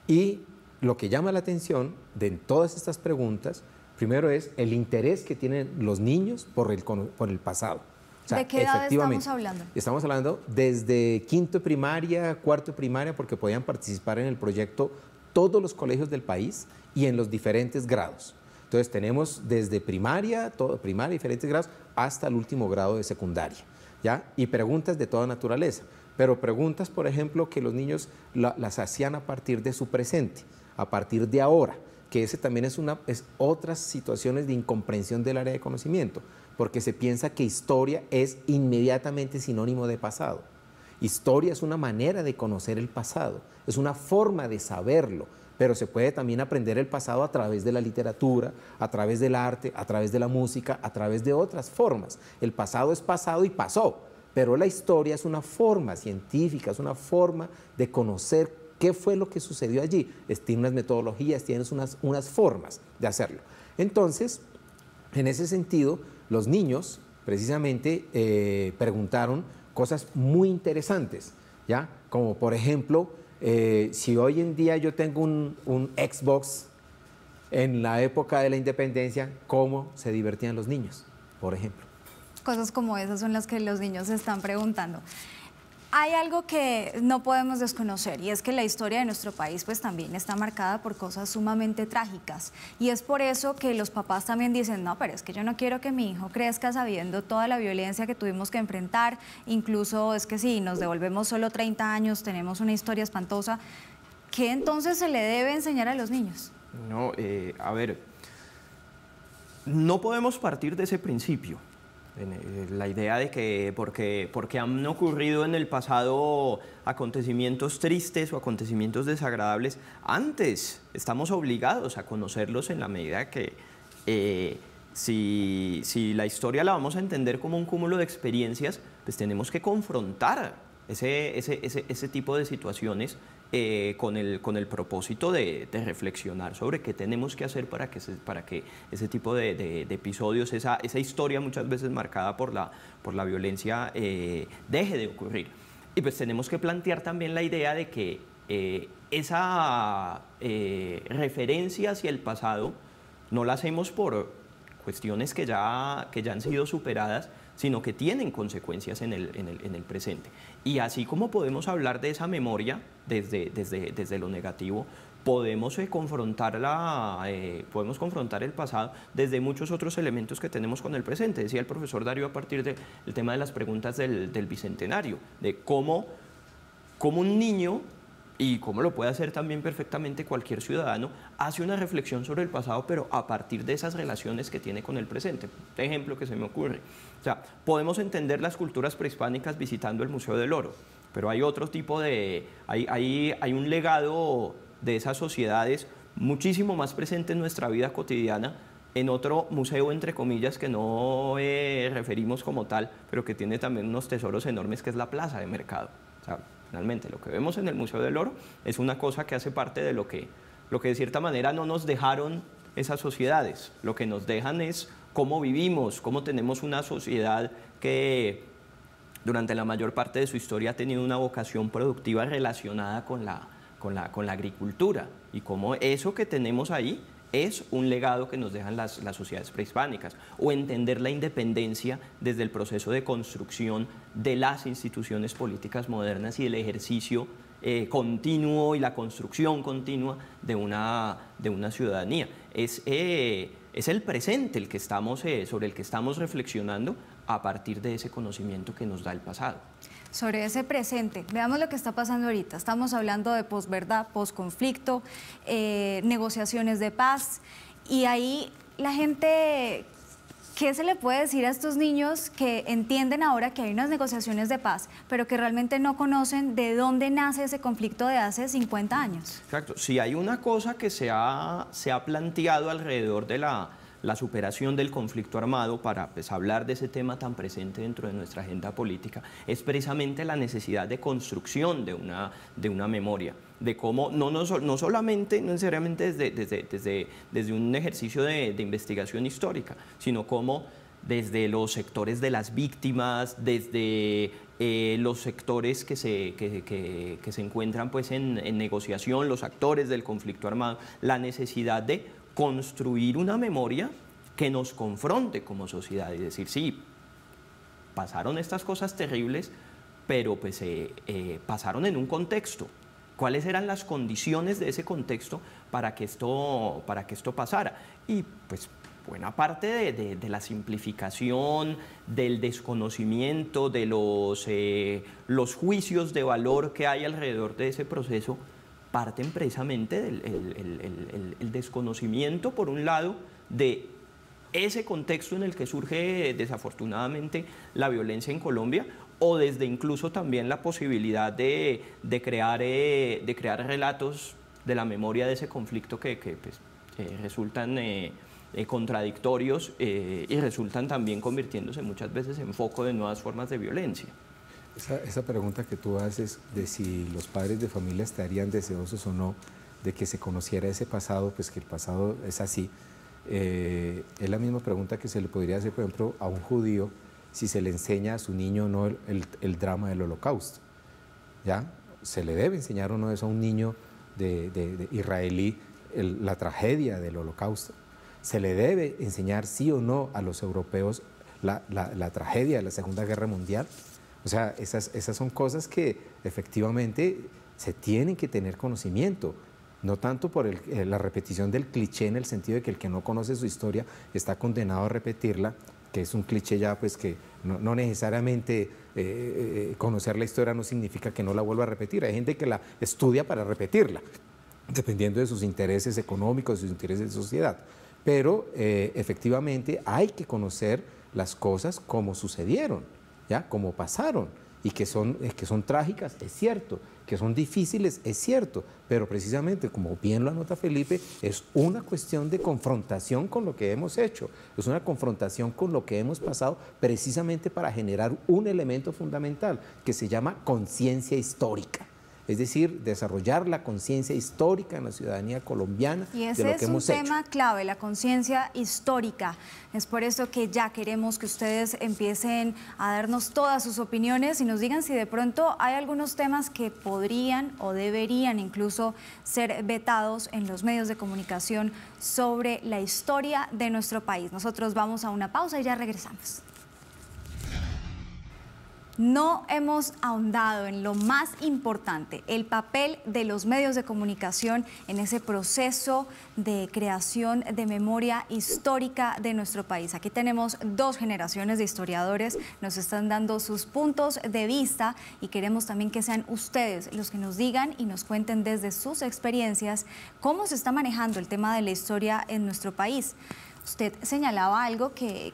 Y lo que llama la atención de todas estas preguntas, primero es el interés que tienen los niños por el pasado. O sea, ¿de qué edad estamos hablando? Estamos hablando desde quinto de primaria, cuarto de primaria, porque podían participar en el proyecto todos los colegios del país y en los diferentes grados. Entonces tenemos desde primaria, diferentes grados, hasta el último grado de secundaria, ¿ya? Y preguntas de toda naturaleza, pero preguntas, por ejemplo, que los niños las hacían a partir de su presente, a partir de ahora, que ese también es otras situaciones de incomprensión del área de conocimiento, porque se piensa que historia es inmediatamente sinónimo de pasado. Historia es una manera de conocer el pasado, es una forma de saberlo, pero se puede también aprender el pasado a través de la literatura, a través del arte, a través de la música, a través de otras formas. El pasado es pasado y pasó, pero la historia es una forma científica, es una forma de conocer qué fue lo que sucedió allí. Tiene unas metodologías, tiene unas formas de hacerlo. Entonces, en ese sentido, los niños precisamente preguntaron cosas muy interesantes, ¿ya? Como por ejemplo, si hoy en día yo tengo un Xbox, en la época de la independencia, ¿cómo se divertían los niños, por ejemplo? Cosas como esas son las que los niños se están preguntando. Hay algo que no podemos desconocer y es que la historia de nuestro país pues también está marcada por cosas sumamente trágicas y es por eso que los papás también dicen, no, pero es que yo no quiero que mi hijo crezca sabiendo toda la violencia que tuvimos que enfrentar, incluso es que si nos devolvemos solo 30 años tenemos una historia espantosa. ¿Qué entonces se le debe enseñar a los niños? No, a ver, no podemos partir de ese principio. La idea de que porque han ocurrido en el pasado acontecimientos tristes o acontecimientos desagradables, antes estamos obligados a conocerlos en la medida que si la historia la vamos a entender como un cúmulo de experiencias, pues tenemos que confrontar ese tipo de situaciones con el propósito de reflexionar sobre qué tenemos que hacer para que ese tipo de episodios, esa historia muchas veces marcada por la violencia deje de ocurrir. Y pues tenemos que plantear también la idea de que esa referencia hacia el pasado no la hacemos por cuestiones que ya han sido superadas, sino que tienen consecuencias en el presente. Y así como podemos hablar de esa memoria desde lo negativo, podemos confrontar el pasado desde muchos otros elementos que tenemos con el presente. Decía el profesor Darío a partir del tema de las preguntas del Bicentenario, de cómo un niño, y cómo lo puede hacer también perfectamente cualquier ciudadano, hace una reflexión sobre el pasado, pero a partir de esas relaciones que tiene con el presente. Este ejemplo que se me ocurre. O sea, podemos entender las culturas prehispánicas visitando el Museo del Oro, pero hay otro tipo hay un legado de esas sociedades muchísimo más presente en nuestra vida cotidiana, en otro museo, entre comillas, que no referimos como tal, pero que tiene también unos tesoros enormes, que es la plaza de mercado. O sea, finalmente, lo que vemos en el Museo del Oro es una cosa que hace parte de lo que de cierta manera no nos dejaron esas sociedades. Lo que nos dejan es cómo vivimos, cómo tenemos una sociedad que durante la mayor parte de su historia ha tenido una vocación productiva relacionada con la agricultura, y cómo eso que tenemos ahí es un legado que nos dejan las sociedades prehispánicas, o entender la independencia desde el proceso de construcción de las instituciones políticas modernas y el ejercicio continuo y la construcción continua de una ciudadanía. Es el presente sobre el que estamos reflexionando a partir de ese conocimiento que nos da el pasado. Sobre ese presente, veamos lo que está pasando ahorita. Estamos hablando de posverdad, posconflicto, negociaciones de paz, y ahí la gente, ¿qué se le puede decir a estos niños que entienden ahora que hay unas negociaciones de paz, pero que realmente no conocen de dónde nace ese conflicto de hace 50 años? Exacto. Si hay una cosa que se ha planteado alrededor de la superación del conflicto armado para pues, hablar de ese tema tan presente dentro de nuestra agenda política, es precisamente la necesidad de construcción de una memoria, de cómo, no solamente, no necesariamente desde un ejercicio de investigación histórica, sino cómo desde los sectores de las víctimas, desde los sectores que se encuentran pues, en negociación, los actores del conflicto armado, la necesidad de construir una memoria que nos confronte como sociedad y decir, sí, pasaron estas cosas terribles, pero pues, pasaron en un contexto. ¿Cuáles eran las condiciones de ese contexto para que esto pasara? Y pues buena parte de la simplificación, del desconocimiento, de los juicios de valor que hay alrededor de ese proceso, parten precisamente del desconocimiento, por un lado, de ese contexto en el que surge desafortunadamente la violencia en Colombia, o desde incluso también la posibilidad de crear relatos de la memoria de ese conflicto que pues, resultan contradictorios y resultan también convirtiéndose muchas veces en foco de nuevas formas de violencia. Esa pregunta que tú haces de si los padres de familia estarían deseosos o no de que se conociera ese pasado, pues que el pasado es así, es la misma pregunta que se le podría hacer, por ejemplo, a un judío si se le enseña a su niño o no el drama del Holocausto. ¿Ya? Se le debe enseñar o no eso a un niño de israelí, la tragedia del Holocausto. Se le debe enseñar sí o no a los europeos la tragedia de la Segunda Guerra Mundial. O sea, esas son cosas que efectivamente se tienen que tener conocimiento, no tanto por la repetición del cliché en el sentido de que el que no conoce su historia está condenado a repetirla, que es un cliché ya pues que no necesariamente conocer la historia no significa que no la vuelva a repetir. Hay gente que la estudia para repetirla, dependiendo de sus intereses económicos, de sus intereses de sociedad. Pero efectivamente hay que conocer las cosas como sucedieron, ¿ya? Como pasaron, y que son trágicas, es cierto, que son difíciles, es cierto, pero precisamente, como bien lo anota Felipe, es una cuestión de confrontación con lo que hemos hecho, es una confrontación con lo que hemos pasado precisamente para generar un elemento fundamental que se llama conciencia histórica. Es decir, desarrollar la conciencia histórica en la ciudadanía colombiana de lo que hemos hecho. Y ese es un tema clave, la conciencia histórica. Es por eso que ya queremos que ustedes empiecen a darnos todas sus opiniones y nos digan si de pronto hay algunos temas que podrían o deberían incluso ser vetados en los medios de comunicación sobre la historia de nuestro país. Nosotros vamos a una pausa y ya regresamos. No hemos ahondado en lo más importante, el papel de los medios de comunicación en ese proceso de creación de memoria histórica de nuestro país. Aquí tenemos dos generaciones de historiadores, nos están dando sus puntos de vista y queremos también que sean ustedes los que nos digan y nos cuenten desde sus experiencias cómo se está manejando el tema de la historia en nuestro país. Usted señalaba algo que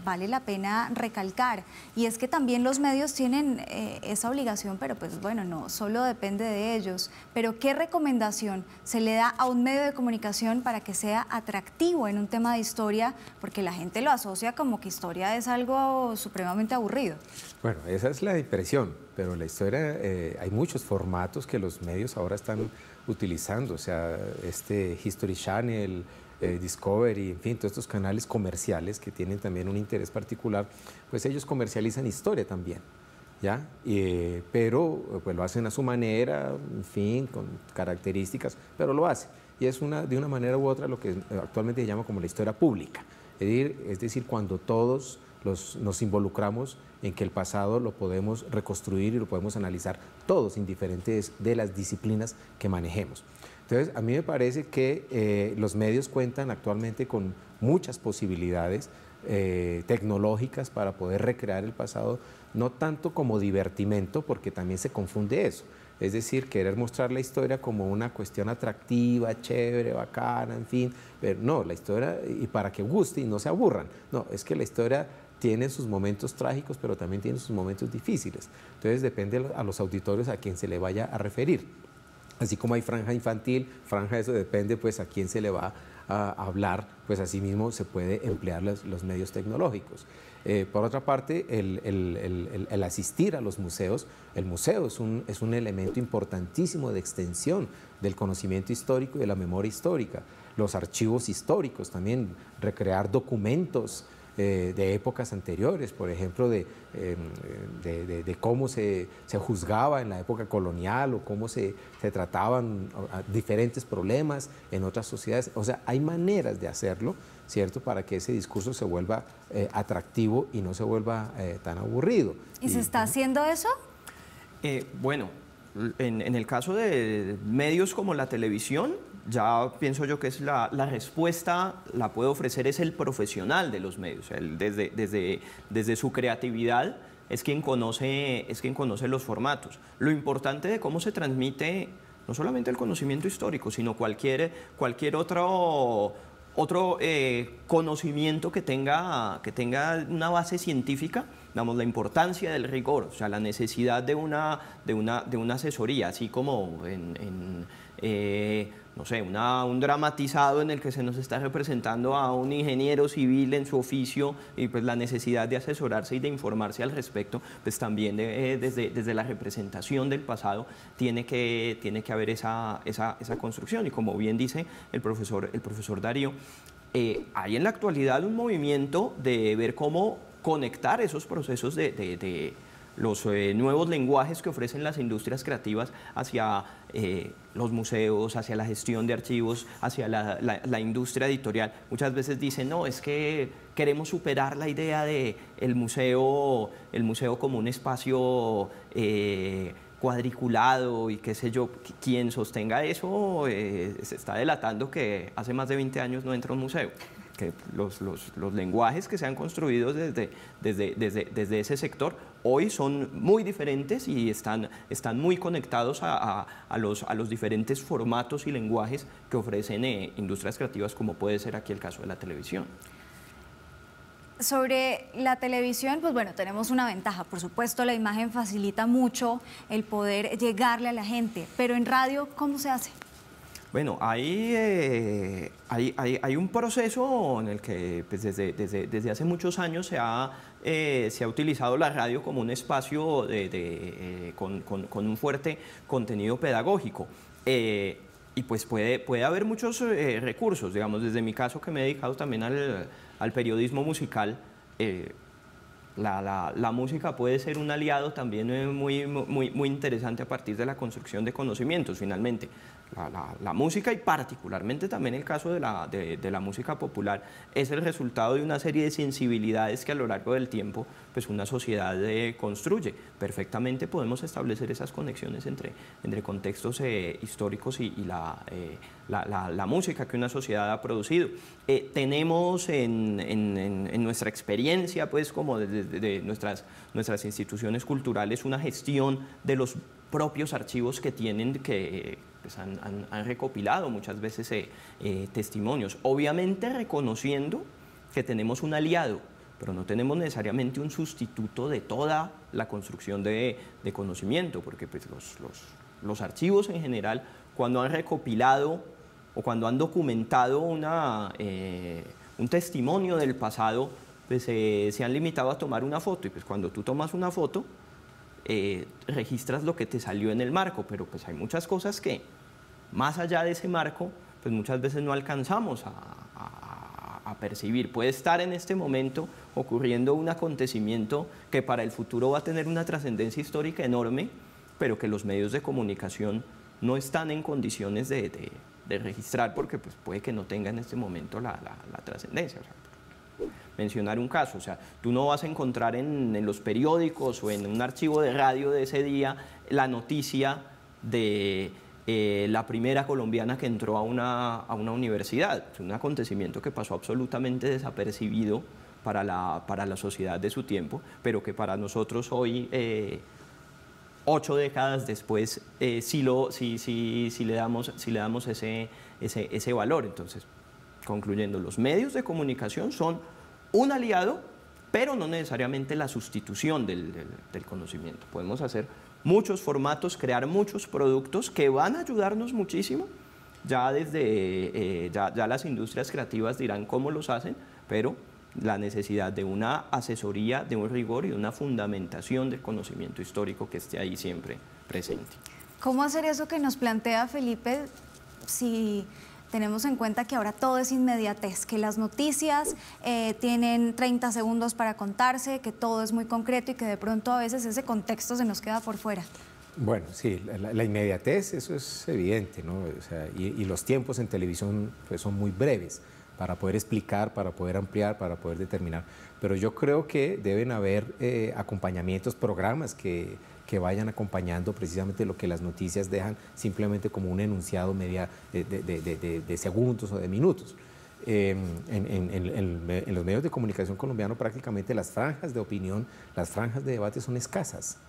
vale la pena recalcar, y es que también los medios tienen esa obligación, pero pues bueno, no solo depende de ellos. Pero ¿qué recomendación se le da a un medio de comunicación para que sea atractivo en un tema de historia? Porque la gente lo asocia como que historia es algo supremamente aburrido. Bueno, esa es la impresión, pero la historia, hay muchos formatos que los medios ahora están utilizando, o sea, History Channel, Discovery, en fin, todos estos canales comerciales que tienen también un interés particular, pues ellos comercializan historia también, ¿ya? Pero pues lo hacen a su manera, en fin, con características, pero lo hacen. Y es de una manera u otra lo que actualmente se llama como la historia pública. Es decir, cuando todos nos involucramos en que el pasado lo podemos reconstruir y lo podemos analizar todos, indiferentes de las disciplinas que manejemos. Entonces, a mí me parece que los medios cuentan actualmente con muchas posibilidades tecnológicas para poder recrear el pasado no tanto como divertimento, porque también se confunde eso. Es decir, querer mostrar la historia como una cuestión atractiva, chévere, bacana, en fin. Pero no, la historia, y para que guste y no se aburran. No, es que la historia tiene sus momentos trágicos, pero también tiene sus momentos difíciles. Entonces depende a los auditorios a quien se le vaya a referir. Así como hay franja infantil, franja, eso depende pues a quién se le va a hablar, pues asimismo se puede emplear los medios tecnológicos. Por otra parte, el asistir a los museos, el museo es un elemento importantísimo de extensión del conocimiento histórico y de la memoria histórica. Los archivos históricos también, recrear documentos de épocas anteriores, por ejemplo, de cómo se juzgaba en la época colonial o cómo se trataban diferentes problemas en otras sociedades. O sea, hay maneras de hacerlo, ¿cierto?, para que ese discurso se vuelva atractivo y no se vuelva tan aburrido. ¿Y se está haciendo eso? Bueno, en el caso de medios como la televisión, ya pienso yo que es la respuesta la puede ofrecer es el profesional de los medios. Él desde su creatividad es quien conoce los formatos. Lo importante de cómo se transmite no solamente el conocimiento histórico, sino cualquier otro conocimiento que tenga una base científica, digamos, la importancia del rigor, o sea, la necesidad de una asesoría, así como no sé, un dramatizado en el que se nos está representando a un ingeniero civil en su oficio y pues la necesidad de asesorarse y de informarse al respecto, pues también desde la representación del pasado tiene que haber esa construcción. Y como bien dice el profesor Darío, hay en la actualidad un movimiento de ver cómo conectar esos procesos de los nuevos lenguajes que ofrecen las industrias creativas hacia los museos, hacia la gestión de archivos, hacia la industria editorial. Muchas veces dicen, no, es que queremos superar la idea de el museo como un espacio cuadriculado y qué sé yo. Quien sostenga eso se está delatando que hace más de 20 años no entra a un museo. Que los lenguajes que se han construido desde ese sector hoy son muy diferentes y están muy conectados a los diferentes formatos y lenguajes que ofrecen industrias creativas, como puede ser aquí el caso de la televisión. Sobre la televisión, pues bueno, tenemos una ventaja. Por supuesto, la imagen facilita mucho el poder llegarle a la gente, pero en radio, ¿cómo se hace? Bueno, hay un proceso en el que pues, desde hace muchos años se ha utilizado la radio como un espacio con un fuerte contenido pedagógico. Y pues puede haber muchos recursos, digamos, desde mi caso que me he dedicado también al periodismo musical. La música puede ser un aliado también muy interesante a partir de la construcción de conocimientos, finalmente. La música, y particularmente también el caso de la música popular, es el resultado de una serie de sensibilidades que a lo largo del tiempo pues una sociedad construye. Perfectamente podemos establecer esas conexiones entre contextos históricos y la música que una sociedad ha producido. Tenemos en nuestra experiencia, pues como de nuestras instituciones culturales, una gestión de los propios archivos que tienen, que pues han recopilado muchas veces testimonios, obviamente reconociendo que tenemos un aliado, pero no tenemos necesariamente un sustituto de toda la construcción de conocimiento, porque pues, los archivos en general, cuando han recopilado o cuando han documentado un testimonio del pasado, pues, se han limitado a tomar una foto, y pues cuando tú tomas una foto, registras lo que te salió en el marco, pero pues hay muchas cosas que más allá de ese marco pues muchas veces no alcanzamos a percibir. Puede estar en este momento ocurriendo un acontecimiento que para el futuro va a tener una trascendencia histórica enorme, pero que los medios de comunicación no están en condiciones de registrar, porque pues puede que no tenga en este momento la trascendencia. O sea, mencionar un caso, o sea, tú no vas a encontrar en los periódicos o en un archivo de radio de ese día la noticia de la primera colombiana que entró a una universidad. Es un acontecimiento que pasó absolutamente desapercibido la sociedad de su tiempo, pero que para nosotros hoy, 8 décadas después, sí le damos ese valor. Entonces, concluyendo, los medios de comunicación son un aliado, pero no necesariamente la sustitución del conocimiento. Podemos hacer muchos formatos, crear muchos productos que van a ayudarnos muchísimo. Ya ya las industrias creativas dirán cómo los hacen, pero la necesidad de una asesoría, de un rigor y de una fundamentación del conocimiento histórico que esté ahí siempre presente. ¿Cómo hacer eso que nos plantea Felipe si tenemos en cuenta que ahora todo es inmediatez, que las noticias tienen 30 segundos para contarse, que todo es muy concreto y que de pronto a veces ese contexto se nos queda por fuera? Bueno, sí, la inmediatez, eso es evidente, ¿no? O sea, y los tiempos en televisión pues, son muy breves para poder explicar, para poder ampliar, para poder determinar. Pero yo creo que deben haber acompañamientos, programas que vayan acompañando precisamente lo que las noticias dejan simplemente como un enunciado de segundos o de minutos. En los medios de comunicación colombianos prácticamente las franjas de opinión, las franjas de debate son escasas.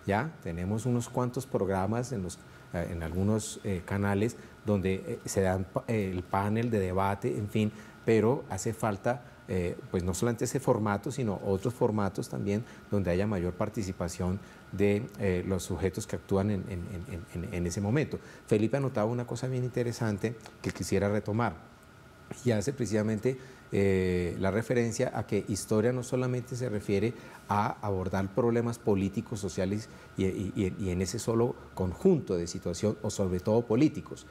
Ya tenemos unos cuantos programas en algunos canales donde se dan el panel de debate, en fin, pero hace falta pues no solamente ese formato, sino otros formatos también donde haya mayor participación de los sujetos que actúan en ese momento. Felipe anotaba una cosa bien interesante que quisiera retomar y hace precisamente la referencia a que historia no solamente se refiere a abordar problemas políticos, sociales y en ese solo conjunto de situación o sobre todo políticos.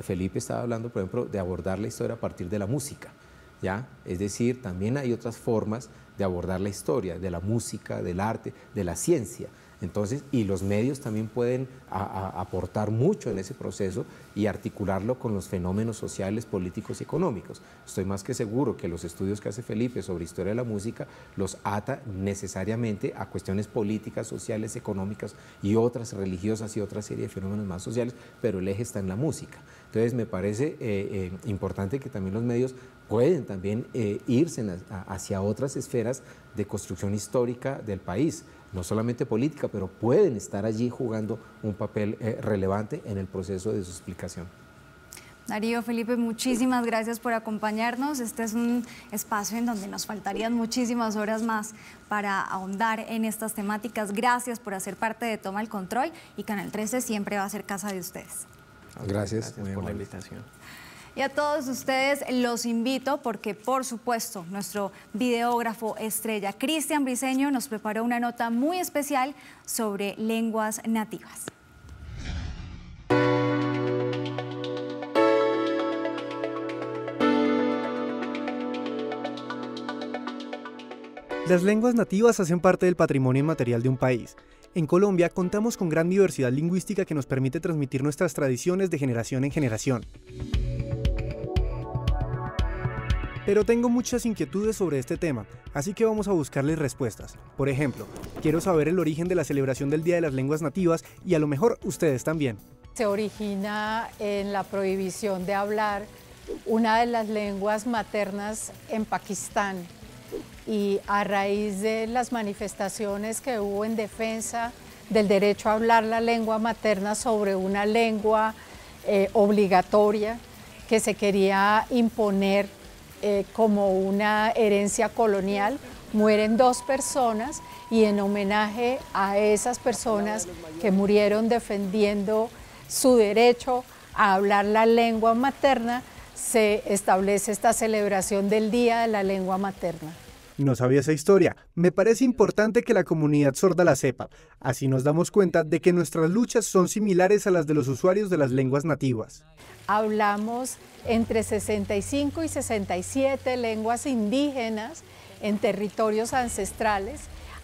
Felipe estaba hablando, por ejemplo, de abordar la historia a partir de la música, ¿ya? Es decir, también hay otras formas de abordar la historia, de la música, del arte, de la ciencia. Entonces, y los medios también pueden aportar mucho en ese proceso y articularlo con los fenómenos sociales, políticos y económicos. Estoy más que seguro que los estudios que hace Felipe sobre historia de la música los ata necesariamente a cuestiones políticas, sociales, económicas y otras religiosas y otra serie de fenómenos más sociales, pero el eje está en la música. Entonces, me parece importante que también los medios pueden también irse hacia otras esferas de construcción histórica del país. No solamente política, pero pueden estar allí jugando un papel relevante en el proceso de su explicación. Darío, Felipe, muchísimas gracias por acompañarnos. Este es un espacio en donde nos faltarían muchísimas horas más para ahondar en estas temáticas. Gracias por hacer parte de Toma el Control y Canal 13 siempre va a ser casa de ustedes. Gracias por la invitación. Y a todos ustedes los invito porque, por supuesto, nuestro videógrafo estrella Cristian Briceño nos preparó una nota muy especial sobre lenguas nativas. Las lenguas nativas hacen parte del patrimonio inmaterial de un país. En Colombia contamos con gran diversidad lingüística que nos permite transmitir nuestras tradiciones de generación en generación. Pero tengo muchas inquietudes sobre este tema, así que vamos a buscarles respuestas. Por ejemplo, quiero saber el origen de la celebración del Día de las Lenguas Nativas y a lo mejor ustedes también. Se origina en la prohibición de hablar una de las lenguas maternas en Pakistán y a raíz de las manifestaciones que hubo en defensa del derecho a hablar la lengua materna sobre una lengua obligatoria que se quería imponer como una herencia colonial, mueren 2 personas y en homenaje a esas personas que murieron defendiendo su derecho a hablar la lengua materna, se establece esta celebración del Día de la Lengua Materna. No sabía esa historia. Me parece importante que la comunidad sorda la sepa. Así nos damos cuenta de que nuestras luchas son similares a las de los usuarios de las lenguas nativas. Hablamos entre 65 y 67 lenguas indígenas en territorios ancestrales.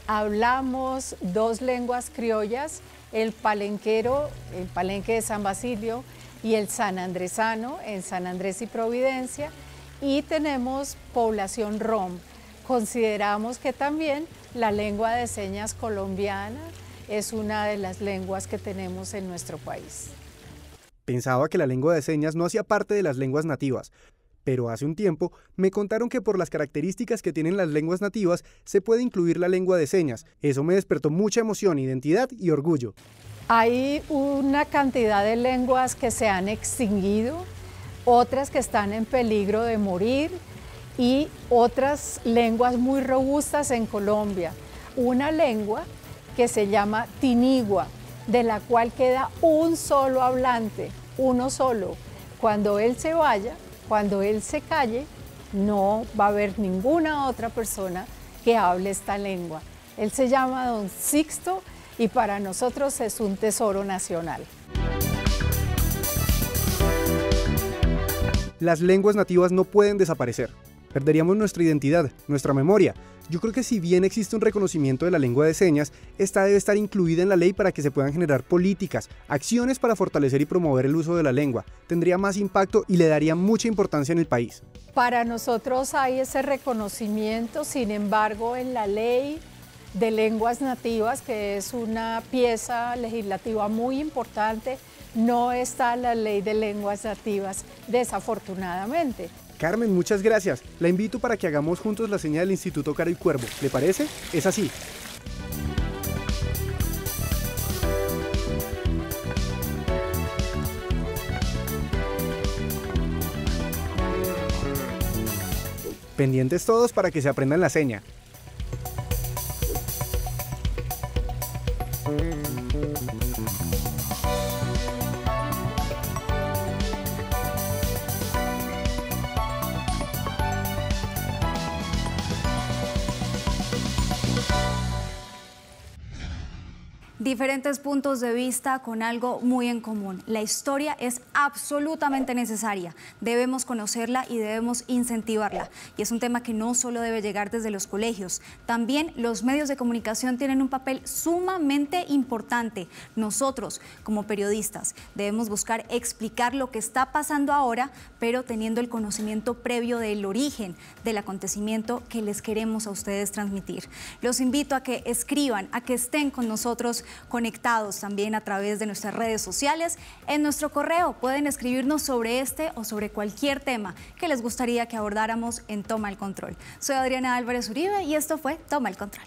Hablamos 2 lenguas criollas, el palenquero, el palenque de San Basilio y el sanandresano en San Andrés y Providencia, y tenemos población rom. Consideramos que también la lengua de señas colombiana es una de las lenguas que tenemos en nuestro país. Pensaba que la lengua de señas no hacía parte de las lenguas nativas, Pero hace un tiempo me contaron que por las características que tienen las lenguas nativas se puede incluir la lengua de señas. Eso me despertó mucha emoción, identidad y orgullo. Hay una cantidad de lenguas que se han extinguido, otras que están en peligro de morir y otras lenguas muy robustas en Colombia. Una lengua que se llama tinigua, de la cual queda un solo hablante, uno solo. Cuando él se vaya, cuando él se calle, no va a haber ninguna otra persona que hable esta lengua. Él se llama Don Sixto y para nosotros es un tesoro nacional. Las lenguas nativas no pueden desaparecer. Perderíamos nuestra identidad, nuestra memoria. Yo creo que si bien existe un reconocimiento de la lengua de señas, esta debe estar incluida en la ley para que se puedan generar políticas, acciones para fortalecer y promover el uso de la lengua. Tendría más impacto y le daría mucha importancia en el país. Para nosotros hay ese reconocimiento, sin embargo, en la ley de lenguas nativas, que es una pieza legislativa muy importante, no está la ley de lenguas nativas, desafortunadamente. Carmen, muchas gracias. La invito para que hagamos juntos la señal del Instituto Caro y Cuervo. ¿Le parece? Es así. Pendientes todos para que se aprendan la seña. Diferentes puntos de vista con algo muy en común. La historia es absolutamente necesaria. Debemos conocerla y debemos incentivarla. Y es un tema que no solo debe llegar desde los colegios. También los medios de comunicación tienen un papel sumamente importante. Nosotros, como periodistas, debemos buscar explicar lo que está pasando ahora, pero teniendo el conocimiento previo del origen del acontecimiento que les queremos a ustedes transmitir. Los invito a que escriban, a que estén con nosotros conectados también a través de nuestras redes sociales. En nuestro correo pueden escribirnos sobre este o sobre cualquier tema que les gustaría que abordáramos en Toma el Control. Soy Adriana Álvarez Uribe y esto fue Toma el Control.